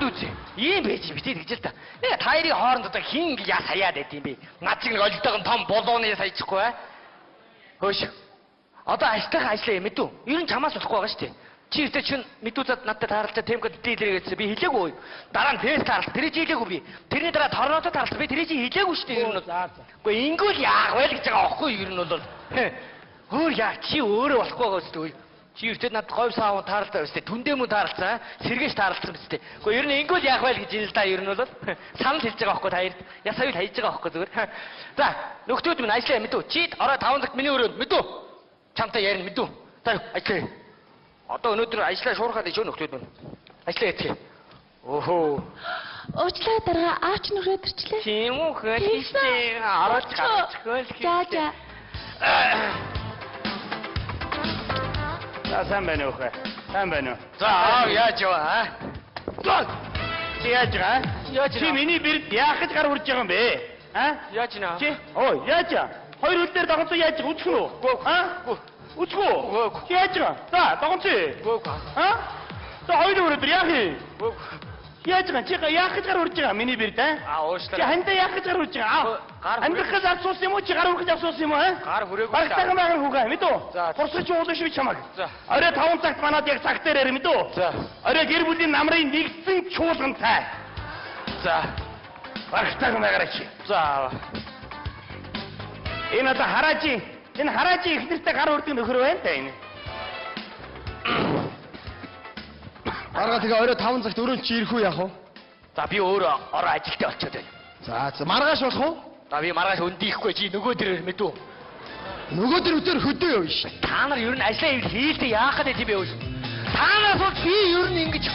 үзье. Ийм байж битээ гэж л та. Нэг таарын хооронд одоо хин яа саяад байд юм бэ? Над шиг нэг олдтойгон том болооны саячихгүй аа. Хөөш. Одоо ажлынхаа ажлаа мэдүү. Ер нь чамаас болохгүй байгаа шүү дээ. Чи ихтэй чинь мэдүүцад надад тааралцаа темпэд дийлэрээгээдсэн би хэлээгүй. Дараа нь тест тааралт тэр чи хэлээгүй би. Тэрний дараа торнотод тааралт би тэр чи хэлээгүй шүү дээ ер нь. Үгүй ингүүл яах вэ гэж байгаа аахгүй ер нь бол. Хөр яа чи өөрөө болохгүй байгаа үстэй. Чи ихтэй надад говь саав тааралцаа үстэй. Түндээ мөн тааралцаа. Сэргээж тааралцсан үстэй. Үгүй ер нь ингүүл яах вэ гэж ил да ер нь бол. Санал хэлж байгаа аахгүй та хоёрт. Ясаа үл хайж байгаа аахгүй зүгээр. За нөхдүүд минь ажлаа мэдүү. Чи орой 5 цагт миний өрөөнд мэдүү. Чамтай ярина мэдүү. За ажлаа. Одоо өнөөдөр ажлаа шуурхаад ичөө нөхдүүд минь. Ажлаа яцгээ. Өөхөө. Уучлаа дараа аач нүрээ төрчлээ. Тийм үү хэлээ. Араач гарчихвал. За. За сайн байна уу хэ? Сайн байна уу? За яаж яваа аа? Чи яаж байгаа? Чи миний бэрд яах гэж гар урж байгаа юм бэ? Аа? Яаж нэ? Чи? Ой, яаж? Хоёр хөл дээр дагцаа яаж үжих үү? Аа? Үжих үү? Чи яаж байгаа? За, дагцаа. Аа? За хоёр өрөөдөр яах юм? Яаж байгаа? Чи яах гэж гар урж байгаа миний бэрд аа? Уушлаа. Чи хандаа яах гэж гар урж байгаа? Амьдрах гэж асуусан юм уу? Чи гар урах гэж асуусан юм аа? Гар хүрээгүй. Багтаага магаар хүүгээ мэдүү? Хурсч уулаа шүү чамаг. Орой 5 цагт манад яг цаг дээр мэдүү? Орой гэр бүлийн намрын нэгсэн чуулгантай. За. Багтаага магаар чи. За. Энэ одоо хараажи. Энэ хараажи их нэртэй гар урдаг нөхөр байна та энэ. Маргаа тэгээ орой 5 цагт өрөөнд чи ирэх үү яах вэ? За би өөрөө орой ажилтаа очиод байна. За маргааш болох уу? За би маргааш өндийхгүй чи нөгөө дөрөөр мэдүү. Нөгөө дөрөвдөр хөдөө явна ш. Та нар ер нь ажлаа хийхдээ яах гэдэг юм бэ вэ? Та нараас бол би ер нь ингэж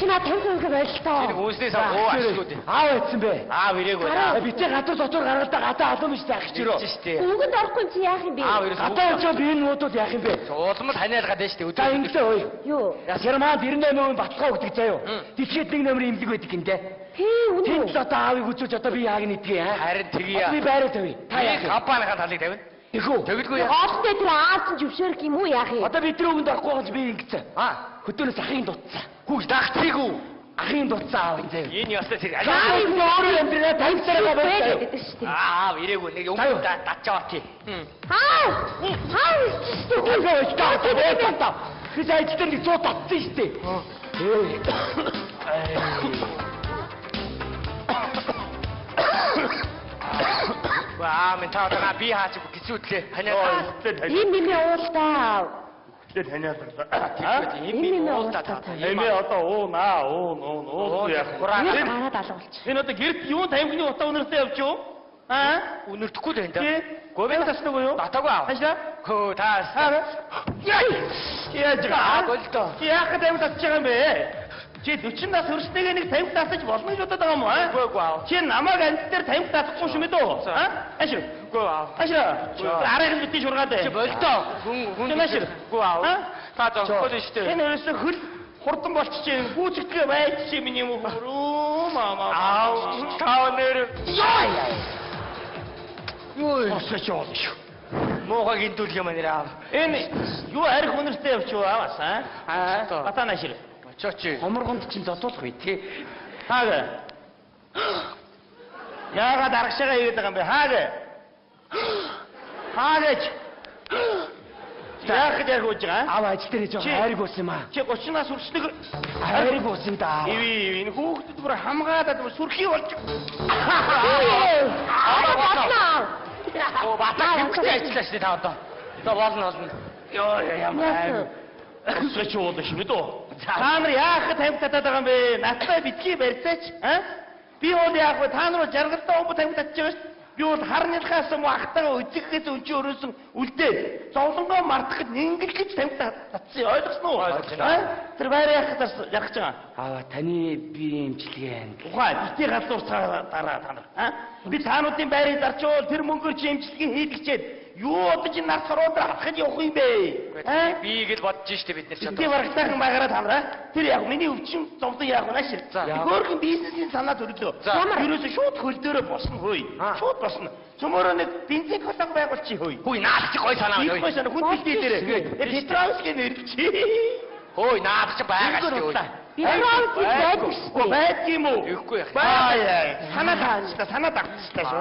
Чи над тэнхэнх байлтаа. энэ хүнснээс оо ашгүй дээ. Аав ийдсэн бэ? Аав ирээгүй. Битээ гадуур дотор гаргалдаа гадаа алуун биш таах чирөө. Үгэнд орохгүй чи яах юм бэ? Аав ерөөс Гадаа очоо би энэ нуудууд яах юм бэ? уулмал ханиалгаад байна шүү дээ. За ингэдэй ой. Юу? Германд 98% баталгаа өгдөг заяо. Дэлхийд нэг нөмөр имлэг байдаг юм дээ. Үнэн үү? Тэнд л одоо аавыг үзүүлж одоо би яаг нэгдгээ аа. Харин тгийе. Би байраа тавь. Та яах вэ? Компанийн талыг тавина. Эхүү. Тэгэлгүй яа. Оолтой тэр аавч зөвшөөрөх юм уу яах юм? Одоо бидний өгөнд орохгүй гэж би ингэсэн. Хөдөөнөөс ахын дутсан. Хүүг дагцгийг үү? Ахын дутсан аав энэ заяо. Энэ ястаа тэр Аа энэ өөрөө юм бэ? Тавцараа байна. гэдэг шүү дээ. Аа ирээгүй нэг юм датчаа тий. Хаа Хis ажлын нэг 100 татсан шүү дээ. Ваа мен таа би хаач гисүүдлээ. Ханиа. ийм уултаа. Тэ таниад. Ийм уултаа. Эмээ одоо уу яах вэ? Гараад алгуулч. Энэ одоо гэрд юу тавхины утаа өнөртөө явж юу? Аа? Үнэрдэхгүй л энэ даа. Говийн тасдаг уу юу? Татаагүй аа. Хаашаа? Хөө таас. Яаж байгаа? Голдоо. Чи яах гэж тавь татж байгаа юм бэ? Чи 40 нас хүрснэгээ нэг 50 татаж болно гэж бодоод байгаа юм уу? Үгүй аа. Чи намайг ант дээр 50 татахгүй шүү мэдөө? Аа? Ашиг. Үгүй аа. Ашиг. Арайхан битгий шургаад Чи бай. болдоо. Хүн Ашиг. үгүй аа. Та зовхгүй л шүү дээ. Энэ ерөөсө хөл хурдан болчихжээ. Гүүцэтгэе байж чи миний мөхрөө мама. Аа. Таа нэр. Юу Осооч яваад шүү. моогоо гинтүүл юм нэр аа. Энэ юу арх өнөртэй явчих аваас аа? Батана шир. Чочи. Хоморгонд чинь зодуулах бай тий. Хаагэ. Яагаад аргашаага хийгээд байгаа юм бэ? Хаагэ. Хаагээч. Яах гэж ярих гэж байгаа? Аав ажил дээр жоо хайрыг уусан юм аа. Чи 30 нас хүрснэг Хайрыг уусан да. Иви энэ хүүхдэд бүр хамгаалаад сүрхий болж. Оо батаа хэмжээ ажиллаж шүү та одоо. За болно. Йоо ямар өсөж уулах шүү дээ. Та нар яах гэж тавь татаад байгаа юм бэ? Наттай битгий барьцаач. Би бол яах вэ? Та нар жаргалтай өмбө тавь татж байгаа шүү. Би бол харныхаас махтагаа үзэхээс өнчөө өрөөсөн үлдээд зовлонгоо мартах гэж ингэл гэж тавь татсан ойлгосноо уу? Тэр байраа яах гэж ярих гэж байгаа. Аава таны би имчилгээ. Ухаан битгий газуур дараа та нар. Би таануудын байрыг зарчвал тэр мөнгөөр чи имчилгээ хийлгэчээд юу одож нар сарууд харахад явах юм бэ? Би гэж бодож штэ бид нар ч Би барагтайхан байгаараа тамраа. Тэр яг миний өвчин зовлон яах вэ нааш. Хөөрхөн бизнесийн санаа төрлөө. Ерөөсө шууд хөл дээрээ босно хөөе. Шууд босно. Цөмөрөө нэг бензин колонк байгуулчих хөөе. Хүй наад чи гой санаа Гой санаа хүн бэлдээ дээрээ. Петровский нэр чи. Хөөе наад чи байгаа шүү дээ. Би провинцд байдаг шүү дээ. Байдаг юм уу? Үгүй яах. Санаа давчихсан шүү.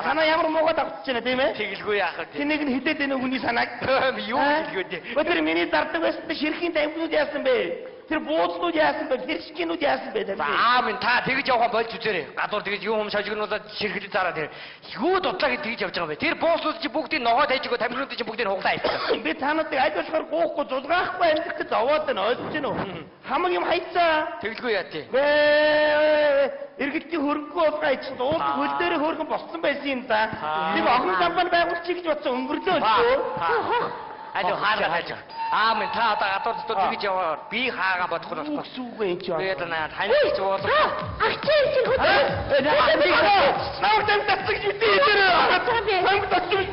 Санаа ямар муугаа давчихж байна тийм ээ? Тэгэлгүй яах вэ? Тэнийг нь хідээд энэ хүний санааг. Юу хэлгүй дээ. Өдөр миний зардаг байсан ширхийн тамхинууд яасан бэ? Тэр буудлууд яасан бэ? Хэршгинүүд яасан бэ? Аа минь та тэгж явах болж үзээрэй. Гадуур тэгж юм шажигнуулаад ширхэлж зараа тэр. Юу дутлаа гэж тэгж явж байгаа юм бэ? Тэр бууслууд чи бүгдийг ногоо тайжгаа тамхинууд чи бүгдийг хуглаа ичсэн. Би тануудыг аль болохоор гоохгүй зулгаахгүй амьдрах гэж зовоод байна ойлгож байна уу? Хамаг юм хайцаа. Тэгэлгүй яа тий. Иргэдийн хөрөнгөө уулгаа ичсэн уул хөл дээр хөөргөн боссон байсан юм да. Нэг огн компани байгуулчих гэж бодсон өнгөрлөө шүү. Алуу хаалга. Аа минь та одоо гадуур дотор тэгж яваа. Би хаагаа бодох нь болохгүй. Сүгөө энэ ч яа. Тэгээд наа таних ч уулах. Ахчийн чинь хөдөө. Наавтай татчих юу дээ. Хамт татчих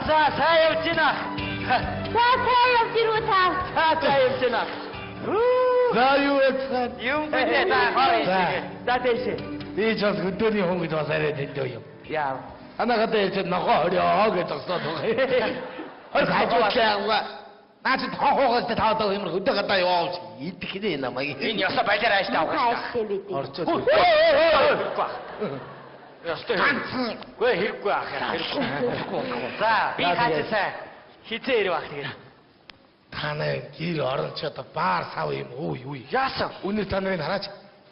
За сайн явж байна. За явж ирүү та. За явж байна. За юу яцхан. Юм бэ та харъя. За тийш. Би ч бас өдөөний хүн гэж бас арай тэлдөө юм. Яа. Анаагаад яж ногоо хорио гэж зогсоод байгаа. Хой хажуудлаа. Наач тохоогоос таадаг юм өдөө гадаа яваа идэх нэ намайг. Энэ ясаа байлаар ааштай авах Хайсан бид. Орчоо. Ястай. Гүй хэрэггүй ах хэрэггүй. За би хаачаа хизээ ирэх баг тэгээд. Та нар гэр орончод баар сав юм уу. Яасан? Үнэр та нарыг хараач.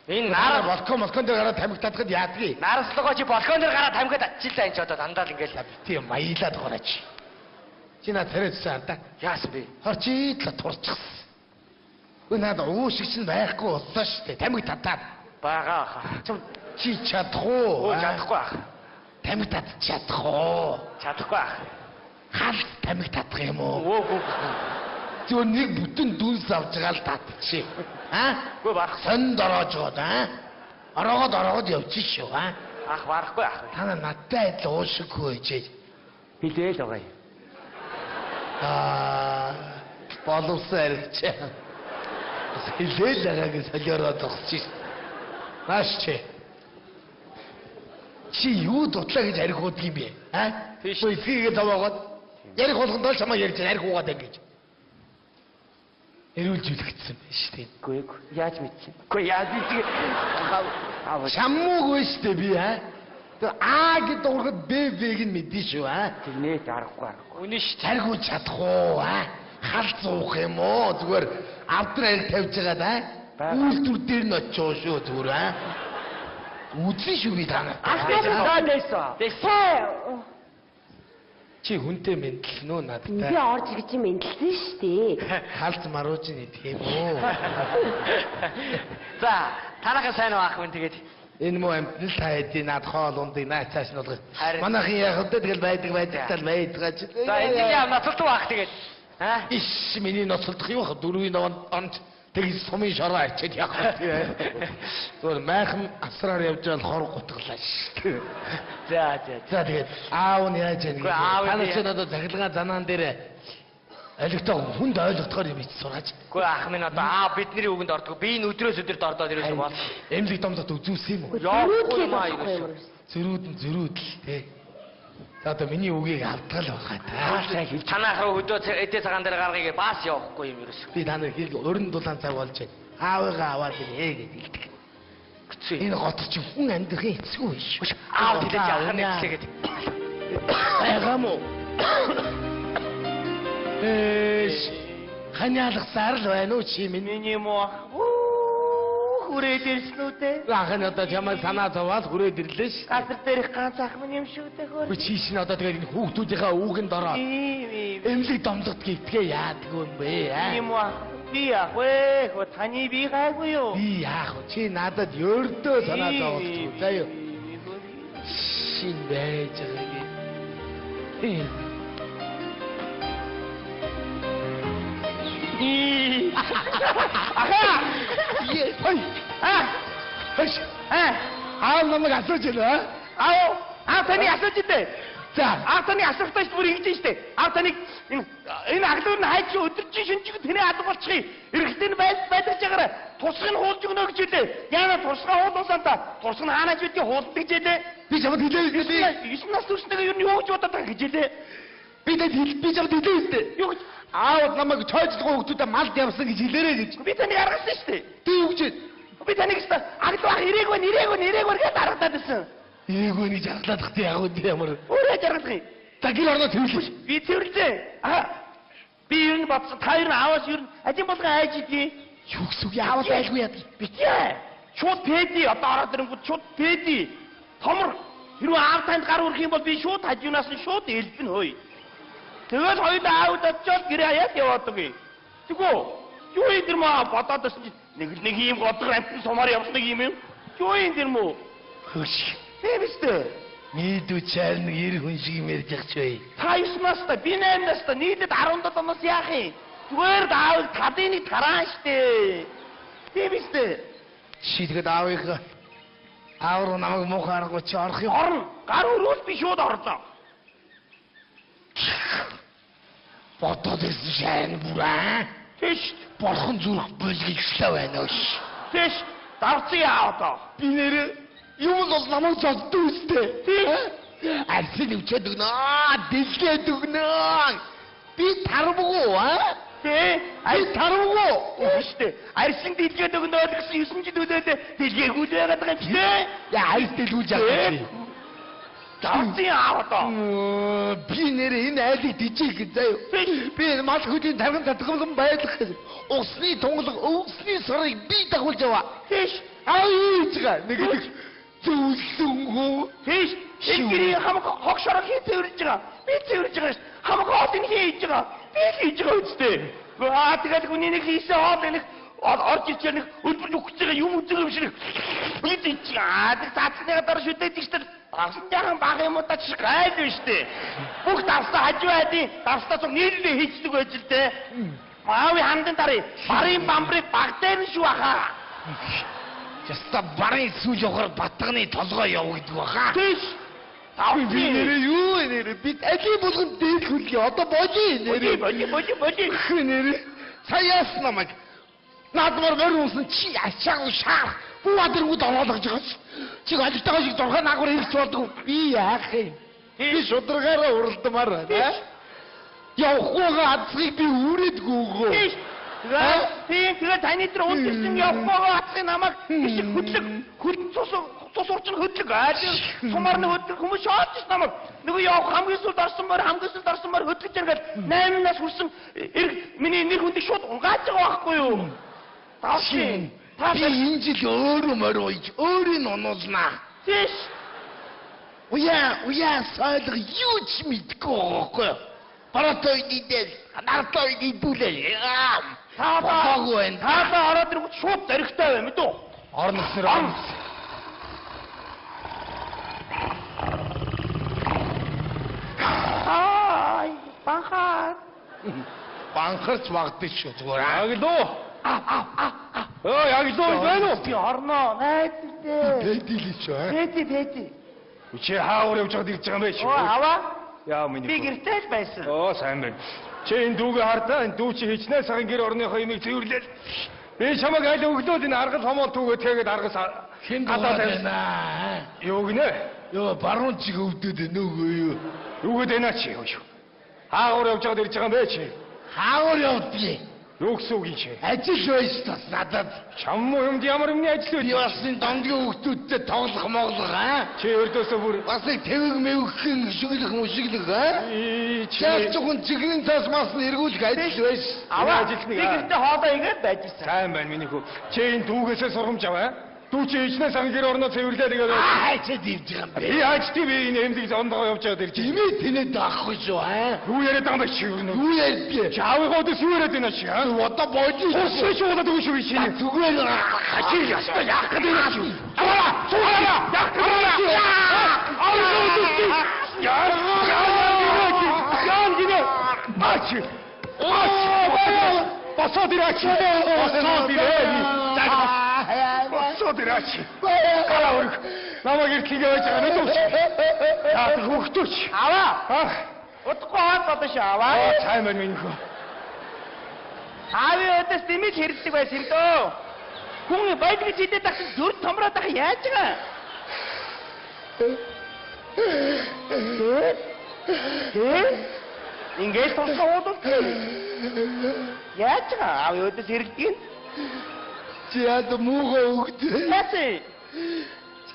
Энэ Нара нараа балкон дээр гараад тамхи татхад яадгийг. нараслогоо чи балкон дээр гараад тамхид ачилаа энэ ч одоо дандаа л ингээл Тийм маялаад гараач. Чи над тариадсан та. яасан бэ? Хорчидлаа турчихсан. Өө над уушиг чинь байхгүй боллоо шүү дээ. Тамхи татаад. Бага хаа. Чи чадах уу? Чадахгүй ах. Тамхи татчих чадах уу? Чадахгүй ах. Хал тамхи татах юм уу? Өө. Зөв нэг бүтэн дүнс авч байгаа л татчих. Гүй барах. Сонд ороож гоо Ороогод явчих шүү Ах барахгүй ах. Та надтай адил уушиггүй ээжээ. Хилээл байгаа юм. Боловсон арилч. Хилээл байгаагийн солиороо зогсож шээ. Нааш чи юу дутлаа гэж арих уудаг юм бэ? Тийш. Өө эцгийгээ таваагаад ярих болгондоо чамаа ярьж арих уугаад ингэж. Эрүүлж үлгцсэн байна шүү дээ. Гүй яаж мэдсэн? Гүй яаж мэдсэн? Шаммууг вэ шүү дээ би Тэр А гэдэг ургад Б-г нь мэдэн шүү Тэрнээ аргагүй. Үнэн шүү. Царгуу чадах уу Хал зуух юм уу? Зүгээр авдар ариг тавьж байгаа Үйлдвэр дээр нь очиж шүү зүгээр Үзэн шүү би танаа. Дэсээ. Чи хүнтэй мэдлэн үү надтай? Би орж ирж мэдлсэн шүү дээ. Халз марууж ийн тийм үү? За, танахаа сайн уу ах вэ тэгээд Энэ муу амтнал та хэдийн над хоол ундыг наач цааш нь болгох. Манайхын яг өдөө тэгэл байдагтай л байж. За, энэ яа ноцолтуу ах тэгээд. Иш миний ноцолдох юу хаа дөрвийн онд тэгж сумын шороо арчаад явах тийм. Зүгээр майхан асраар явж байгаа хор гутглаа шүү. За. За тэгээд аав нь яаж яах вэ? Та нар ч надад захилгаан занаан дээр олигтой хүнд ойлгохоор юм ич сураач. Гэхдээ ах минь одоо бидний үгэнд ордог. Би энэ өдрөөс өдөрт ордоод ирсэн бол. Эмлэг домдот үзүүлсэн юм уу? Яахгүй маа. Зөрүүд л тий. За одоо миний үгийг алдгал байгаа та. Танах руу хөдөө эдээ цагаан дээр гаргая бас явахгүй юм ерөөс. Би та нарыг өрн дулаан цаг болж байна. Аавыгаа аваад ирээ гэж хэлдэг. Энэ гот чи хүн амьдрахын эцгүй биш. Аав хэлж яах нь хэлээд. Байгаамо. Ханиалгасаар л байна уу чи Миний муу хүрээд ирсэн үү те? Ахын одоо чамайг санаа зовоод хүрээд ирлээ ш. Газар дээрх ганц ах минь юм шүү дээ хөр. Чи чинь одоо тэгээд энэ хүүхдүүдийнхээ үүгэнд ороод эмлэг домдогт гитгээ яадаг юм бэ? Ийм уу? Би яах вэ? Хөө таны би гайгүй юу? Би яах вэ? Чи надад өрдөө санаа зовуулчих. За юу. Шин байж байгаа юм. Аха! Ой! Аав намайг асууж байна Аав таны асууж дээ. За. Аав таныг асрахтаа ч бүр ингэж штэ. Аав таныг энэ аглуур нь хайч өдөрч шөнчиг тэний алга болчихъя. Эрэгтэй нь байлдаж байгаарай. Тусгыг нь хуулж өгнө гэж хэлээ. Яна тусгаа хуулуулсан та. Тусг нь хаанаач үгүй хуулдаг гэж хэлээ. Би чамд хэлээ. 9 нас хүрснэгээ юу юу гэж бодоод байгаа гэж хэлээ. Би чамд хэлээ үстэй. Юу гэж Аав намайг чойцлогоо хүмүүстэй малд явсан гэж хэлээрэй гэж. би таныг аргасан штэ. Ти юу гэж? Би таныг ста аглуур ирээгөө гэж дарагдаад байсан. Ээгөөний жаргалаад хти яг үгүй ямар. Өөрөө жаргалах юм. За гэр орноо төвлөж. Би тэрэлээ. Би ер нь бодсон. Та ер нь аавас ер нь ажин болгон айж идэв. Юу гэсэн үг яавал айлгүй яа. Битээ. Шууд пэди одоо ороод ирэнгүүт шууд пэди. Томор хэрвээ аав танд гар өрөх юм бол би шууд хажуунаас нь шууд элбэн хөөе. Тэгээд хоёулаа аавд очиод гэрээ хаяад яваад өгье. Тэгвэл юу юм дэр маа бодоод байсан чи нэг юм годгор амтны сумаар явсан юм юм. Юу юм дэр мөө? Хөш. Тийм үстэй. Нийдүү чаар нэг 90 хүн шиг юм ярьж явах ч бай. Та 9 настай, би 8 настай, нийтэд 17 оноос яах юм? Зүгээр даавал тадын тараан штэ. Тийм үстэй. Чи тэгэд аав руу намайг муухай аргагүй чи орох юм. Орно. Гар өрөөл би шууд орлоо. Бодоод ирсэн шаарн бүрээ. Тэш, Бурхан зүрх бүлгэлжлээ байна ш. тэш, давцыг яа одоо. Би нэрээ юм бол намайг зоддөө үстэй. Арсын өвчөд өгнө. Дэлгээд өгнө. Би тармгүй Тэ? Ай тармгүй. Штэ. Арсын дэлгээд өгнө гэсэн 9 жил үлээд дэлгээгүй л байгаад байгаа юм чи тэ? Яа арс дэлгүүлж авчих. Давцыг яа одоо. Би нэрээ энэ айлыг дижээх гэж заяа. Би энэ мал хөдийн тарган татгалан байлгах гэсэн. Усны тунгалаг өвсний сарыг би дагуулж яваа. Тэш. Ааичга нэг зөвлөнгөө. Тэш. Энгэрийн хамаг хогшороо хий цэвэрлж байгаа. Би цэвэрлж байгаа ш. Хамаг хоолыг хийж байгаа. Би хийж байгаа үстэй. Тэгээд хүний нэг хийсэн хоол нэг орж ирчихээр нэг өдөр өгч байгаа юм үзэг юм шиг. Би тийч тэг цаацныга дараа шүтээд штэ. Авсан яхан баг юм уу та чи гайд биш үү? Бүх давстаа хажуу хайдیں۔ Давстаа цог нийлээ хийцдэг байж л дээ. Маавын хандын дараа барын бамбрыг багтаа нь шүү ахаа. Яста барын сүүл явахаар батганы толгой явагддаг баха. Тийш. Би нэрээ юу нэрээ бид ажил болгон дээд хөлгий одоо божи нэрээ. Боди. Нэрээ саяас намайг наадмаар морь унсан чи ачаагүй шаар. Бууадэргүүд оруулах жигс. Чи ажилтгаа шиг дурхай наагур ирэх болдгоо. Би яах юм? Би шударгаараа уралдмаар байна. Явахгүй азгийг би үрээдгүйгөө. Тэгээд таны дээр унтсан явахгүй атсан намайг шиг хөдлөг цус урчин хөдлөг ажил сумаар нэг хөдлөг хүмүүс шаадч намайг нөгөө явах хамгийн сүлд орсон мөр хөдлөж иргээл 8 нас хүрсэн миний нэр хүндийг шууд унгааж байгаа байхгүй юу? Таашин. Би энэ жил өөрөө моройж өөрийг онуулнаа. Тийш. Уяа сайлга юу ч мэдгүй байхгүй. Бараатай идэл, нартай идүүлээ. Таада ороод ирэнгүүт шууд зоригтой бай мэдүү. Орносноор Ай, бахаа. банхарч багтдаг шүү зүгээр. Аглуу. Ой, аглуу байна уу? Би орноо. Найдтай. Тэдийлээ шүү. Тэди. Чи хаагаар явж байгаад ирж байгаа юм бэ чи? Аваа. Яа миний. Би гэртэй л байсан. Сайн байна. Чи энэ дүүгээ хардаа энэ дүү чи хичнээн цагаан гэр орныхоо юмыг цэвэрлээл. Би чамайг аль өглөөд энэ аргал хомоо түүгээ тэгээд аргас Хэн байна? Юу гинэ? Йоо баруун чиг өвдөд нөгөө юу? Юугээд байна чи юу? Хаагаар явж байгаад ирж байгаа юм бэ чи? Хаагаар явдгийг. Юу гэсэн үг юм чи? Ажил байж тас надад. Чам юмд ямар юмны ажил Би вэ? бас энэ дондгийн хөвгтүүдтэй тоглох моглох Чи өрдөөсөө бүр бас нэг тэвэг мэвгхэн шиглэх мөшиглэх чи Чаас зөвхөн чиглэн цаас мас нь эргүүлэх ажил байж. Аваа. ажил Би нэг, аа. гэртэй хоолоо игээд байжсэн. сайн байна миний хүү. Чи энэ дүүгээсээ сургамж аваа. Дүү чи хичнээн цагаан гэр орноо цэвэрлээл тэгээд Аач дивж байгаа юм бэ? би ач тийм энэ эмзэг зондоо явж байгаад ирж байна. Имээ тэнэд авахгүй шүү Юу яриад байгаа юм бэ чи юу? Юу ярьдээ? Чаавыгаа өдөөс юу яриад байна чи? Одоо божи. Хусч уулаад өгөх шүү чи. Зүгээр Чи яста яах гэдэг юм чи? Аваа! Цугаа! Яах гэдэг юм чи? Яан гинэ! Ачи! Босоод ирээч. Босоод ирээ. Босоод ирээч. Гараа өрг. Намайг иртлээ байж байгаа нүд үуч. Яах хөхтөч. Аваа. Утгагүй хаад бодож аваа. Цай мань минь хөө. Аавын өдөөс дэмэж хэрэлдэг байсан юм дөө. Хүн байдгийг зүйдээ тагсан зүр томроод байгаа яаж байгаа? Ингээд тосоод яаж байгаа? Аавын өдөөс хэрэлдэг нь? Чи яд муугаа өгдөө. Яасан?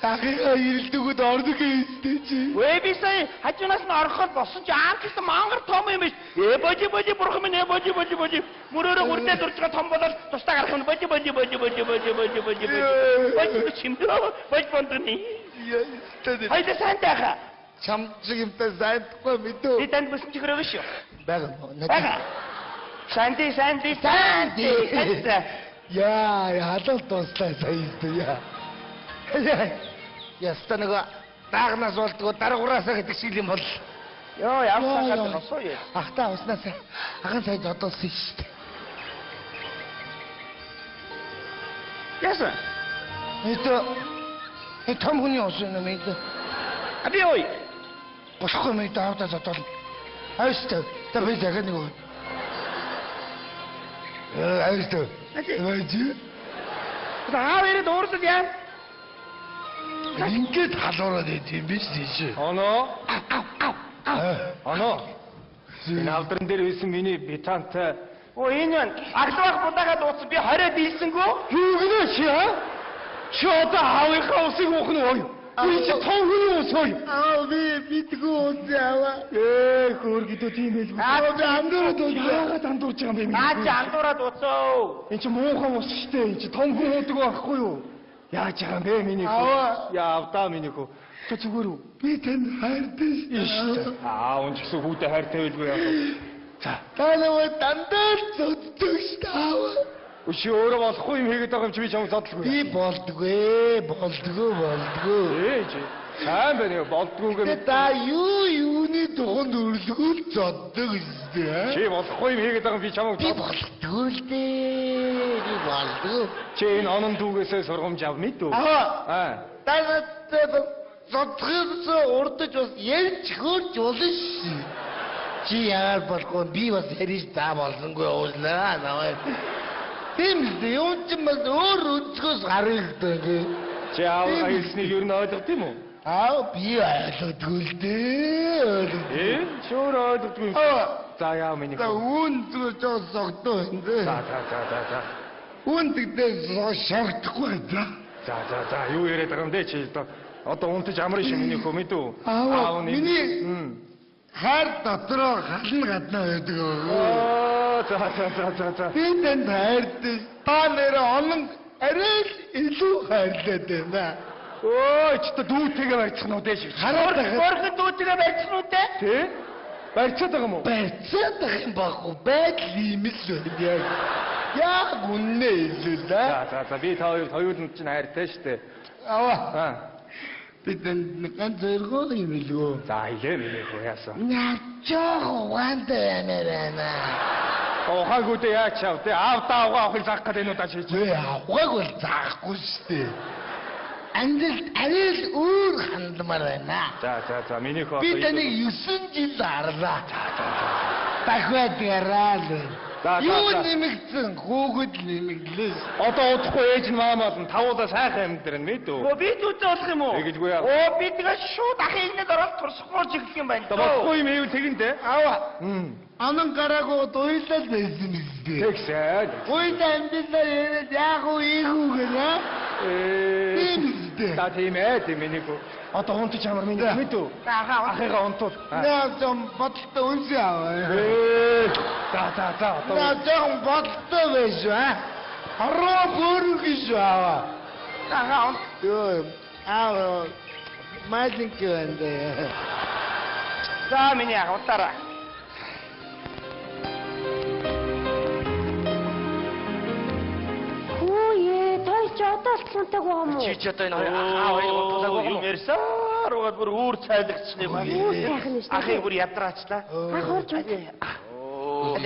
Ахигаа ирэлдэгүүд ордог юм чи. Вэ би сая хажуунаас нь ороход босон чи аамчлсан мангар том юм биш. Божи бурхан минь божи. Мөрөөрөө хүрдээ дурж байгаа том болол тусдаа гарах нь божи. Божи чимдөө. Бож бондны. Хайда сантаха. Чамчиг юмтай зайдахгүй мэдөө. Би танд бүсэн чихрөө биш юу? Бага. Санди. Яа, халал дуслаа сая яа. Яста нэг даагнаас болдгоо даргуураасаа гэдэг шиг юм бол. Йоо, ямар сахад носоо яа. Ахтаа уснаас ахан сая зодолсон шүү дээ. Яасан? Эй том хүний ус юм мэд. Аби ой. Босхгүй мэд авдаа зодол. Айстай. Та би дахиад нэг. Айстай. Вайжи. Аав ирээд уурдал яа. Ингээд халуураад идэв биш тийш. Оноо. Энэ авдран дээр үйсэн миний бетантай. Энэ юу? Агсаах будаага дууцсан би 20 дийлсэнгүү. Юу гинэ чи аа? Чи одоо аавынхаа усыг уух нь ой. Би чи том хүний ус ой. Аа би битгүү ус яава. Хөөргөдөө тийм байлгүй. Аа би андуураад ус. Яагаад андуурж байгаа юм бэ? Наа чи андуураад уцоо. Энд чи муухай ус штэ. Энд чи том хүн уудаг байхгүй юу? Яаж байгаа юм бэ миний хөө? Яавдаа миний хөө. Чи зүгээр үү? Би танд хайртай шүү. Аав ч гэсэн хүүтэй хайртай байлгүй яах вэ? За. Та наваа дандаа зоддог шүү. Өшөө өөрөө болохгүй юм хийгээд байгаа юм чи би чамд зодлгүй. Би болдгоо. Ээж. Сайн байна уу? Болдгоогээ. Та юуны дунд өрлгөл зоддог шүү. Чи болохгүй юм хийгээд байгаа юм би чамд би болдгоо л дээ. Би болдгоо. Чи энэ онон түүгээсээ сургамж ав мэд үү? Аа. Та зодгоос урдж бас ярьж хөрж болно шүү. Чи яар болохгүй би бас ярьж та болсонгүй уурлаа наваа. Тэмдээ юу ч юм өөр өнцгөөс гаргалдаг. Чи аав хэлснийг юу н ойлгох тийм үү? Аа би ойлгодгүй л дээ. Чи өөр ойлгодгүй юм. За яа миний. За үнцгөө жоо согдоо энэ. За. Үнтгдээ шогдохгүй да. За юу яриад байгаа юм бэ чи одоо унтаж амрын шиг миний хөө мэдүү. Аав миний хайр дотроо хална гаднаа байдаг. За. Би танд хайртай. Та нэр онон арай илүү хайрлаад байна. Өө ч та дүүтэйгээ барьчих нь үдэ шиг. Өөрхөн дүүтэйгээ барьчих нь үдэ? Тий. Барьцаад байгаа юм уу? Барьцаад байгаа юм баггүй. Байдал юм л байна. Яг үнэ илүү да. За би та хоёуланд чинь хайртай штэ. Аваа. Бид нэг ганц зэрэг юм билгөө. За хэлээ миний хөө яасан. Нячаа угаантай байна. Ухаагүй дээ яач чав. Аав даавгаа авахыг заах гэдэг нь удаа шийдэж. Авахыг бол заахгүй штэ. Ангилт арай л өөр хандмаар байна. За миний хөө. Би таныг 9 жил харлаа. За. Дахиад гараал. Юу нэмэгдсэн хөөгд нэмэгдлээ. Одоо удахгүй ээж нь маамаад нь тавуулаа сайхан амьдрын мэдүү. Оо би зүтээ болох юм уу? Тэгэлгүй яа. Оо би тэгээ шууд ахын нэг ороод турсахгүй чиглэх юм байна. Болохгүй юм ээ тэгэндээ. Аваа. Анан гараагүй дуйлал байсан юм дээ. Тэгсээд. Уйд амдилаа яриад яг уу ийхүү гэнэ. За тийм ээ миний хөө. Одоо унтж ямар миний мэдүү. Ахыгаа унтуул. Наа зам бодлоо үнсээ аваа. За. Наа зам бодлоо байж аа. Хараа бүргэж аваа. Ёо. Аа. Маалинг гэнэ. За миний ах утаараа. Чотолцонтойг юм уу? Чи ч одоо энэ хоёрыг унтуулаагүй юм уу? Ярьсаар угаад бүр үүр цайлгдчихлээ юм аа. Сайхан шүү дээ. Ахыг бүр ядраачлаа. Ах орж үү?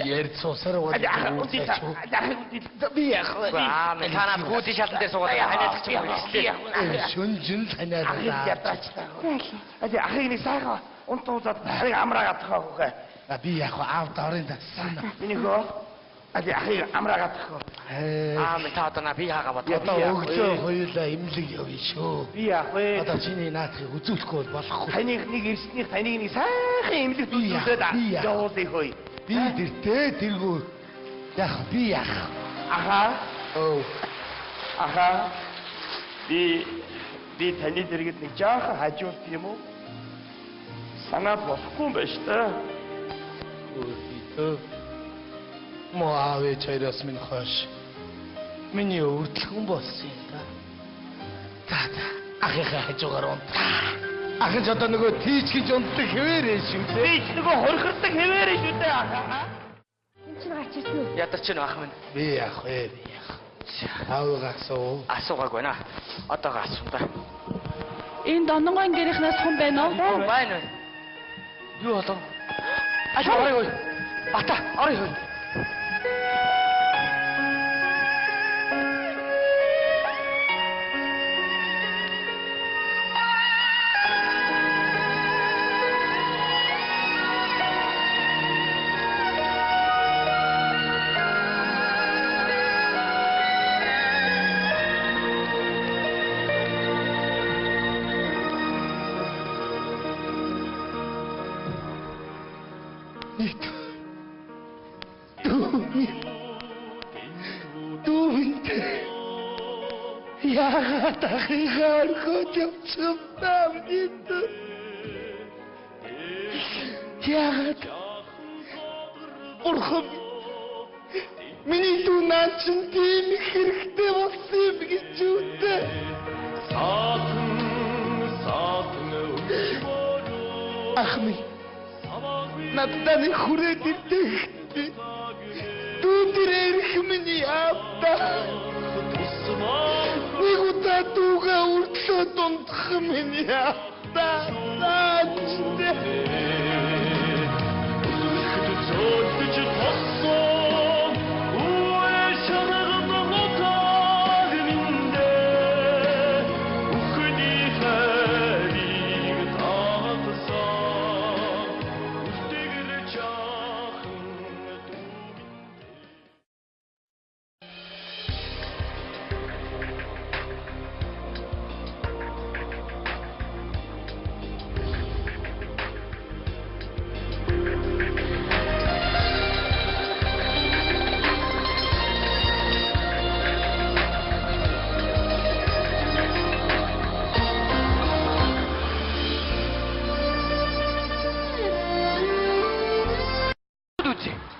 Ярьж суусараа Ади ах үнтэй та. Би яах вэ? Аа, танаад гүйцэн шалан дээр суугаад ханиад ч юм уу. Шүнжин санаад. Ади ахыг нэг сайхан унтуулаад харыг амраагаад тахаа хөөе. Би яах вэ? Аав дорын дассан. Энийг хөө. Ади ахыг амраагаад тахаа. Аа, та одоо би яагаа бодлоо. Одоо өгцөө хоёулаа имлэг явъя шүү. Би яах вэ? Одоо чиний наадхыг үзүүлэхгүй бол болохгүй. Таныг нэг ирснийх таныг нэг сайхан имлэг үзүүлээд явуулъя хөөе. Би тэргүү. Яах би яах? Аха. Би таны дэргэд нэг жаахан хажуулт юм уу? Санаад болохгүй юм байна шүү дээ. Мо аавэ чайрас минь хош. Миний өвдөлгөн болсон юм да. За ахыхаа хажуугаар унт. Ахын одоо нөгөө тийч гэж унтдаг хэвээрээ шүү дээ. Би ч нөгөө хорхордог хэвээрээ шүү дээ. Энд чинь гачирсан уу? Ядарч гэнэ ах минь. Би яах вэ? Аавгаа асуу. Асуугаагүй наа. Одоогоо асуун да. Энэ дононгойн гэрийнхнээс хүн байна уу? Байна. Юу болов? Орой. Бата, орой. Яагаад ахыгаа орхиод явсан бэ? Яагаад? Орхов. Миний дүү наад чинь тийм хэрэгтэй болсон юм гэж үздэ. Ах минь. Надад нэг хүрээд ирдэг. Дүү дэрэх миний аавда. Нэг удаа дүүгээ үргэлжлөө дундах миний аавда.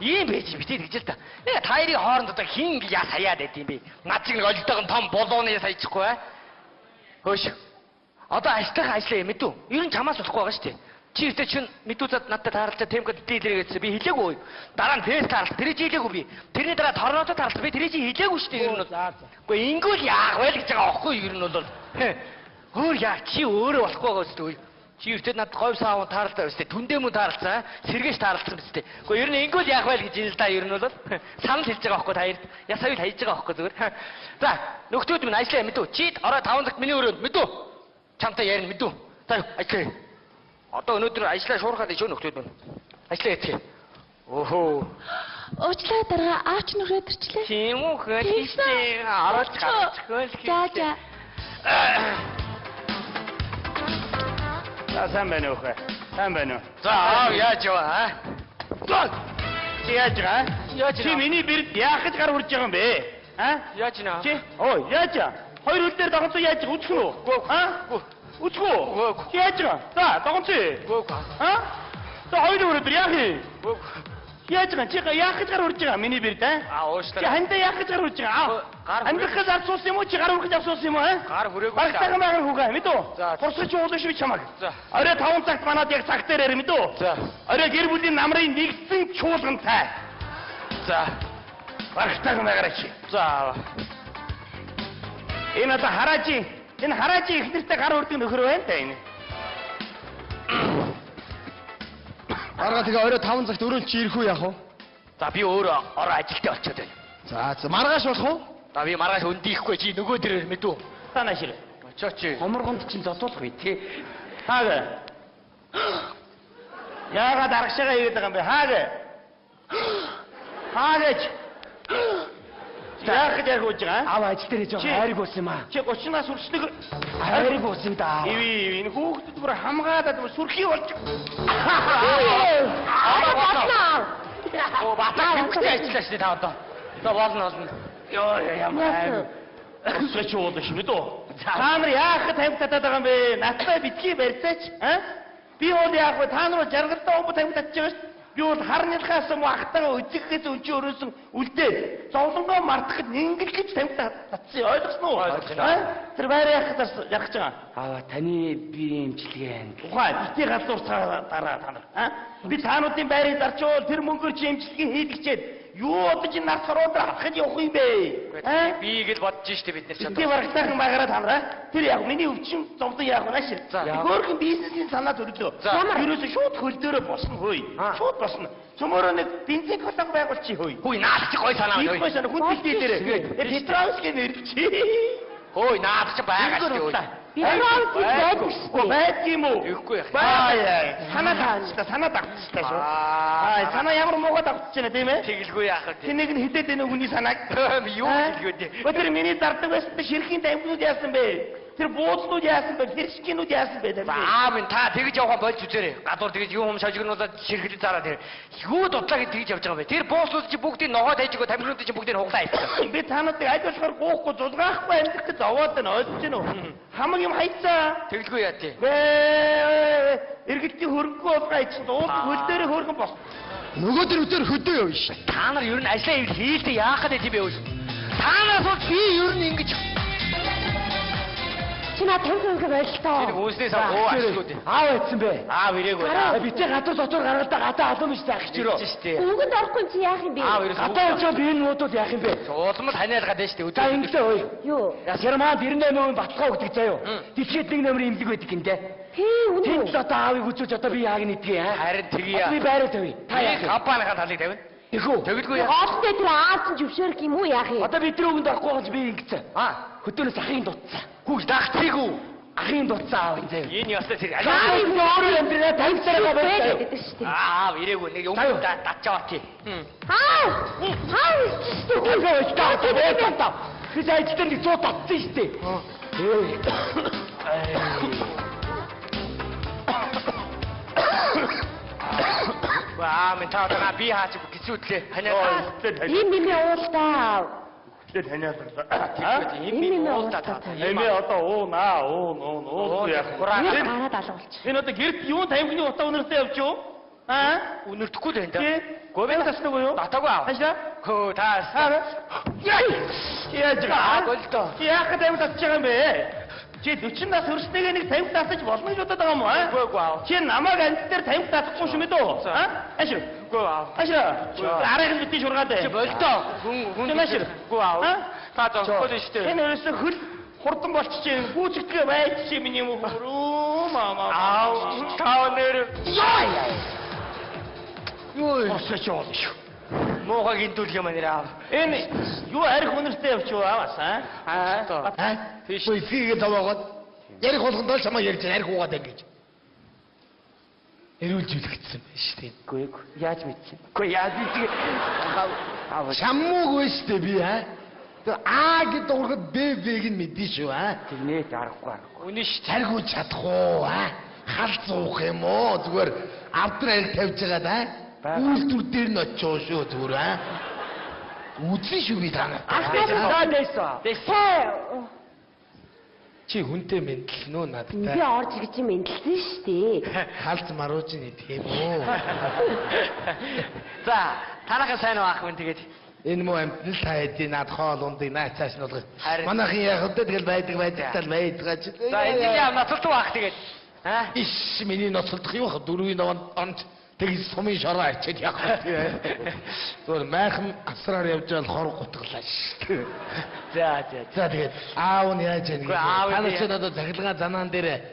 Ийм байж битээ гэж л та. Нэг та хоёрын хооронд одоо хин яа саяад байд юм бэ? Над шиг нэг олдтойгон том болооны саячихгүй аа. Хөөш. Одоо ажлынхаа ажлаа юм мэдүү. Ер нь чамаас болохгүй байгаа шүү дээ. Чи ихтэй чинь мэдүүцад надтай тааралцаа темгод дийлэрэгээс би хэлээгүй. Дараа нь фэс тааралт тэрий чи хэлээгүй би. Тэрний дараа торнодо тааралт би тэрий чи хэлээгүй шүү дээ ер нь бол. Үгүй ингүүл яах вэ гэж байгаа аахгүй ер нь бол. Өөр яа чи өөрөө болохгүй байгаа шүү дээ. Чи өртөд над говь саавн тааралтай байсан. Түндээ мөн тааралцсан, сэргээж тааралцсан биз дээ. Гэхдээ ер нь ингүүл яах вэ гэж юм л да ер нь бол санал хэлж байгаа байхгүй та хоёрт. Ясавыг хайж байгаа байхгүй зүгээр. За, нөхдүүд минь ажиллаа мэдүү. Чи орой 5 цагт миний өрөөнд мэдүү. Чамтай ярина мэдүү. За, ажиллая. Одоо өнөөдөр ажиллаа шуурхаад ичөө нөхдүүд минь. Ажиллаа яцгээ. Өөхөө. Уучлаа дараа аач нөхрөө төрчлээ. Тийм үү хөөе. Орой гарч хөөлх. За. Сайн байна уу хэ? Сайн байна уу? За, яаж яваа аа? Чи яаж байгаа? Яаж Чи миний бэрд яах гэж гар урж байгаа юм бэ? Яаж нэ? Чи? Ой, яаж? Хоёр хөл дээр дагонцоо яаж үзэх нь үү? Үзэх үү? Чи яаж байгаа? За, дагонцоо. За, хоёр өрөөдөр яах юм? Яаж байгаа? Чи яах гэж гар урж байгаа миний бэрд уушлаа. Чи хандаа яах гэж гар урж байгаа? Амьдрахад авсуусан юм уу? Чи гар ургаж авсуусан юм уу? Гар хүрээгүй. Багтаахан байгаа хүүгээ мэдүү? Турсаж уулаа шүү чамаг. Орой 5 цагт манад яг цаг дээр ирэх мэдүү? Орой гэр бүлийн намрын нэгсэн чуулгантай. Багтаахан байгаа чи. Энэ одоо хараажи. Энэ хараажи их нэртэй гар урдаг нөхөр байна та энэ. Арга тэгээ орой 5 цагт өрөөнд чи ирэх үү яах вэ? За би өөрөө ороо ажилтаа очиод байна. За маргааш болох уу? За би маргааш өндийхгүй чи нөгөө дээрээр мэдүү. Танаа шир. Очооч. Хоморгонд чинь зодуулах бай тий. Хаагаа. Яагаад аргашаага хийгээд байгаа юм бэ? Хаагаа. Хаагаач. Яах гэж ярьж байгаа? Аав ажил дээр жоо хайрыг уусан юм аа. Чи 30-аас хүрснэг Хайрыг уусан да. Иви энэ хүүхдэд бүр хамгаадаад сүрхий болж. Оо батаа хэмжээ ажиллаа шүү дээ та одоо. За болно. Йоо ямар Өсөч уулах юм дөө. Та нар яах гэж тавьтаад байгаа юм бэ? Наттай битгий барьцаач. Би бол яах вэ? Та нар жаргалтай өмд тавьтаад байгаа шүү. Би бол харныхаас муу ахтайгаа үзэхээс өнчи өрөөсөн үлдээд зовлонгоо мартахад ингэлгэж тавьтаад татсан ойлгосноо уу? Тэр байр яах гэж ярих гэж байгаа. Аа таны биеийн имчилгээ. Ухаан битгий галзуур дараа та нар. Би таануудын байрыг зарчвал тэр мөнгөөр чи имчилгээ хийлгэчээд юу одоо чи нар сарууд авахд явах юм бэ? Би гэж бодож штэ бид нар ч Би барагтайхан байгаараа танараа. Тэр яг миний өвчин зовлон яах вэ шир. Хөөрхөн бизнесийн санаа төрлөө. Ерөөсөө шууд хөл дээрээ босно хөөе. Шууд босно. Цөмөрөө нэг бензин колонк байгуулчих хөөе. Хүй наад чи гой санаа Гой санаа хүн бэлдээ дээрээ. Петровский нэрч. Хөөе наад чи байгаа штэ. Байд юм уу? Ихгүй яах. Санаа давчихсан шүү. Санаа ямар муугаа давчихж байна тийм ээ? Тэгэлгүй яах вэ? Тэнийг нь хитээд энэ хүний санааг. Юу хэлгээд. Өдөр миний зардаг байсан ширхийн тамхинууд яасан бэ? Тэр буузнууд яасан бэ? Фершкинууд яасан бэ? Аа минь та тэгж явах болж үзээрэй. Гадуур тэгж юм шажигнуудад ширхэлж зараад тэр. Юу дудлаа гэж тэгж явж байгаа юм бэ? Тэр бууснууд чи бүгдийг ногоод хайжгаа тамхинууд чи бүгдийг хуглаа хийсэн. Би тануудыг аль болохоор гоохгүй зулгаахгүй амьдрах гэж зовоод байна ойлгож байна уу? Хамаг юм хайцаа. Тэгэлгүй яа тий. Иргэдийн хөрөнгөө болгоо ич дуул хөл дээрээ хөргөн бос. Нөгөө төр өдөр хөдөө явна ш. Та нар ер нь ажлаа ивэл хийлдэ яах гэдэг юм бэ үл. Та нараас бол би ер нь ингэж Чи наа 50% байлтаа. энэ үүснээс гоо ашигуд. Аав ийдсэн бэ? Аа ирээгүй. Би тэ гадуур дотор гаргалдаа гадаа алуун биш заах гэж өрөө. Штэ. Үгэнд орохгүй чи яах юм бэ? Аа ерөөс Гадаа очоо би энэ нуудууд яах юм бэ? уулмал ханиалгаад байна штэ. За ингэлээ ой. Юу? Ясэрмаа 98% баталгаа өгдөг заяо. Дэлхийд нэг нөмөр имлэг байдаг юм дээ. Үнэн Тэнд үү? л одоо аавыг үзүүлж одоо би яаг нэгдгээ аа. Харин тэгье. Би байраа тавь. Та яах вэ? компанийн талыг тавина. Тэхүү. Тэгэлгүй яа. Хоолтой тэр аасан зөвшөөрөх юм уу яах юм? Одоо бидний өгөнд орохгүй гэж би ингэсэн. Хөдөөнөөс ахын дутсан. Хүүг дагцгийг үү? Ахын дутсан аав энэ заяо. Энэ ястай тэр. Аа энэ өөрөө амьдраа тавьцараа байна. гэдэг шүү дээ. Аа ирээгүй нэг юм датчаа тий. Аа! Аа! Тэгээ таа. Бид ажил дээр 100 татсан шүү дээ. Ваа минь таа на би хаач гисүүдлээ. Ханиа. Ийм нэмээ уултаа. Тэр таниалаа. Ийм уултаа та. Эмээ одоо уу яах вэ? Нэг гараад алгуулчих. Энэ одоо гэрт юу тамхины утаа өнөртөө явж юу? Үнэрдэхгүй л байна да. Гомэн таснаг уу? Татаагүй аа. Ашла? Хөө таас. Яаж Аа байгаа? болтоо. Чи яах гэж тамхи татж байгаа юм бэ? Чи 40 нас хүрснэгээ нэг тамхи татаж болно гэж бодоод байгаа юм уу? Үгүй аа. Чи намайг амьд дээр тамхи татахгүй шүү мэдөө? Ашла? Үгүй аа. Ашла? Арайхан битгий шургаад Чи болтоо. Хүн Ашла? үгүй аа. Та зовхгүй л шүү дээ. Энэ ерөөсө хөл хурдан болчихжээ. Гүүцэтгэе байж чи миний юм хөрөө маа. Таа нэр. Юу өсөж яваад шүү. Моогоо гинтүүлэх юм нэраа. Энэ юу арх өнөртөө явчих аваас Тийш. Ой фигээ таваагаад ярих болгондоо чамаа ярьж арх уугаад ингэж. Эрүүлж үлгдсэн байна шүү дээ. Үгүй яаж мэдсэн? Үгүй яаж мэдсэн? Чамууг вэ шүү дээ би Тэр гэд ургад бэг нь мэдээ шүү Тэрнээ аргагүй. Үнэн ш. Царгууж чадахгүй хал зуух юм уу зүгээр авдар арх тавьж байгаа Үйлдвэр дээр нь очиж шүү зүгээр Үзэн шүү би танаа. Чи хүнтэй мэдлэн үү надтай? Би орж ирж мэдлсэн шүү дээ. Халт маруулж нэг тийм үү? За, танахаа сайн уу ах вэ тэгээд? Энэ муу амтнал та хэдий над хоол ундыг наацааш нь болгох. Манайхын яг хөдөө тэгэл байдаг байж. За, энэ яа ноцолтоо ах тэгээд. Иш миний ноцолдох юу хаа дөрвийн онд Тэгс сумын шороо ачаад явах тийм. Зүгээр майхан асраар явж байгаа хор гутглаа шүү. За. За тэгээд аав нь яаж яах вэ? Танаас ч надад захилгаан занаан дээр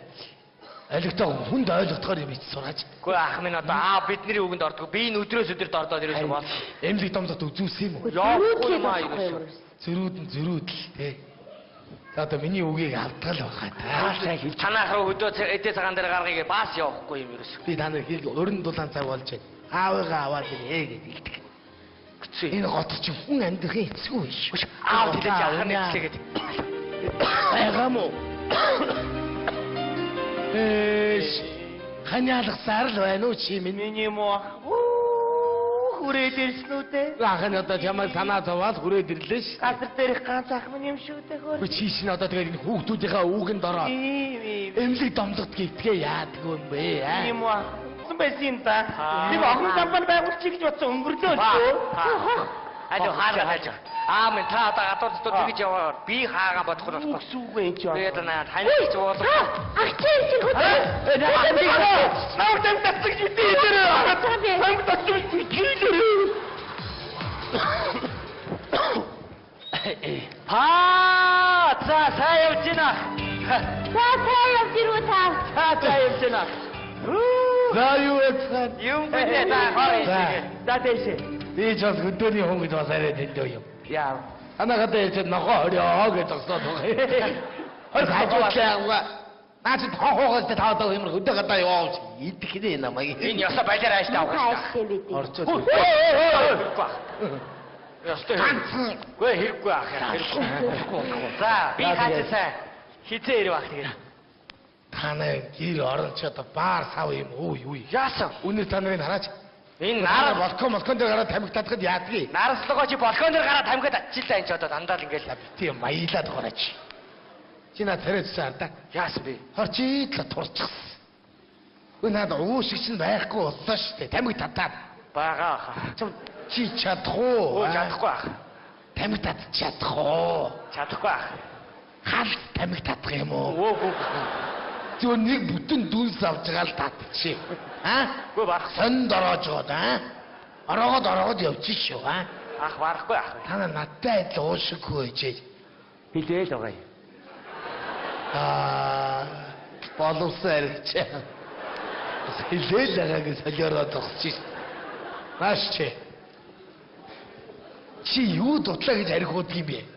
Олигтой хүнд ойлгохоор юм ич сураач. Үгүй ах минь одоо аав бидний үгэнд ордог. Би энэ өдрөөс өдөрт ордоод ирэх юм бол. Эмлэг домдод үзүүлсэн юм уу? Яахгүй юм аа юу. Зөрүүд л тий. За одоо миний үгийг алдгал байгаа та. Танах руу хөдөө эдээ цагаан дээр гаргыг бас явахгүй юм ерөөс. Би таныг хэрэг өрн дулаан цаг болж байна. Аавыгаа аваад ирээ гэж хэлдэг. Гэцүү. Энэ гот чинь хүн амьдрахын эцгүй биш. Аав хэлж яхах нь хэлээд. Байгаамо. Ханиалгасаар л байна уу чи минь? Миний муу хүрээд ирсэн үү те? Ахын одоо чамайг санаа зовоод хүрээд ирлээ ш. Газар дээрх ганц ах минь юм шүү дээ хөр. Чи чинь одоо тэгээд энэ хүүхдүүдийнхээ үүгэнд ороо. Эмлэг домдод гитгээ яадаг юм бэ? Миний муу сан байсан юм да. Би охин компани байгуулчих гэж бодсон өнгөрлөө шүү. Аль хаалга хайж. Минь та одоо гадуур дотор тэгж яваар би хаагаа бодох нь болохгүй. Сүгэн ч яа. Тэгээд наа таних ч уулах. Ах чи хөдөө. Наа тэм татчих юу дээр. Тэм татчих юу дээр. За сайн явж байна. За сайн явж ирүү та. За явж байна. За юу яцхан? Юм бэ та. За дэшээ. Би ч бас хөдөөний хүн гэж бас арай дэндөө юм. Яа. Анаагаад ярьж нохоо хориоо гэж зогсоод байгаа. Хойд хажуудлаа. Наач тоохоогоос та одоо юм хөдөө гадаа яваач. Идэх нэ намайг. Энэ ясаа байлаар ааш таах. Хайштай бид. Орчод. Ястай. Ганцхан. Гүй хэрэггүй ах. Хэрэггүй. За би хаачаа хизээ ирэх ах тэгээд. Танай гэр орон ч одоо баар сав юм уу. Яасан? Үнэр та нарыг хараач. Энэ Нараа нараа балкон дээр гараад тамхи татхад яадгийг. нараслогоо чи балкон дээр гараад тамхид ачилаа энэ ч одоо дандаа л ингээл Тийм маялаад гараач. Чи над тариадсан да. яасан бэ? Хорчиитла турчихсан. Өнөөд уушиг чинь байхгүй боллоо шүү дээ. Тамхи татаад. Бага ах. Чи чадах уу? Чадахгүй ах. Тамхи татчих чадах уу? Чадахгүй ах. Хал тамхи татах юм уу? Өө. Зөв нэг бүтэн дүнс авч байгаа л татчих. Гүй барах. Сонд ороожод ороогод явчих шүү Ах барахгүй ах. Та надтай адил уушиггүй ээжээ. Хилээл байгаа юм. Боловсон арилч. Хилээл байгаагийн солиороо зогсчих. Маш чи юу дутлаа гэж арих уудаг юм бэ?